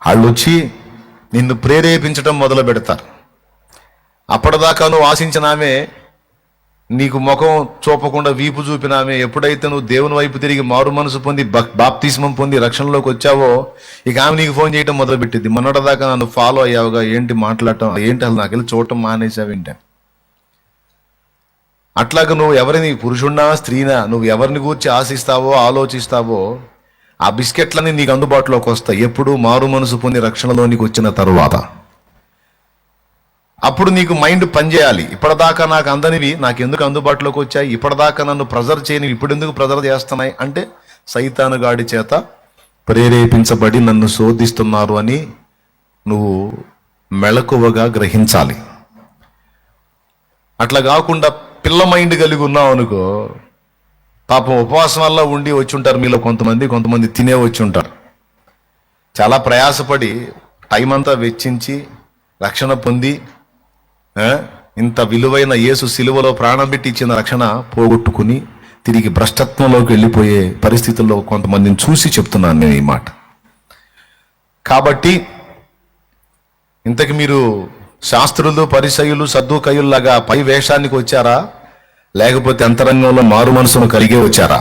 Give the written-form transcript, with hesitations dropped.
వాళ్ళు వచ్చి నిన్ను ప్రేరేపించడం మొదలు పెడతారు. అప్పటిదాకా నువ్వు ఆశించినామే, నీకు ముఖం చూపకుండా వీపు చూపినామే, ఎప్పుడైతే నువ్వు దేవుని వైపు తిరిగి మారు మనసు పొంది బాప్తిస్మం పొంది రక్షణలోకి వచ్చావో, ఇక ఆమె నీకు ఫోన్ చేయటం మొదలుపెట్టింది. మొన్నటిదాకా నన్ను ఫాలో అయ్యావుగా, ఏంటి మాట్లాడటం, ఏంటి అసలు నాకు వెళ్ళి చూడటం మానేసావేంటి? అట్లాగా నువ్వు ఎవరిని, పురుషుడినా స్త్రీనా, నువ్వు ఎవరిని గూర్చి ఆశిస్తావో ఆలోచిస్తావో ఆ బిస్కెట్లన్నీ నీకు అందుబాటులోకి వస్తాయి. ఎప్పుడు మారు మనసు పొంది రక్షణలోనికి వచ్చిన తరువాత. అప్పుడు నీకు మైండ్ పనిచేయాలి. ఇప్పటిదాకా నాకు అందనివి నాకు ఎందుకు అందుబాటులోకి వచ్చాయి, ఇప్పటిదాకా నన్ను ప్రెజర్ చేయనివి ఇప్పుడు ఎందుకు ప్రెజర్ చేస్తున్నాయి అంటే సైతాను గాడి చేత ప్రేరేపించబడి నన్ను శోధిస్తున్నారు అని నువ్వు మెలకువగా గ్రహించాలి. అట్లా కాకుండా పిల్ల మైండ్ కలిగి ఉన్నావు అనుకో, పాపం ఉపవాసం వల్ల ఉండి వచ్చి ఉంటారు మీలో కొంతమంది తినే వచ్చి ఉంటారు. చాలా ప్రయాసపడి టైం అంతా వెచ్చించి రక్షణ పొంది ఇంత విలువైన యేసు సిలువలో ప్రాణం పెట్టి ఇచ్చిన రక్షణ పోగొట్టుకుని తిరిగి భ్రష్టత్వంలోకి వెళ్ళిపోయే పరిస్థితుల్లో కొంతమందిని చూసి చెప్తున్నాను నేను ఈ మాట. కాబట్టి ఇంతకు మీరు శాస్త్రులు పరిసయ్యులు సద్దూకయ్యుల్లాగా పై వేషానికి వచ్చారా, లేకపోతే అంతరంగంలో మారు మనసును కలిగే వచ్చారా?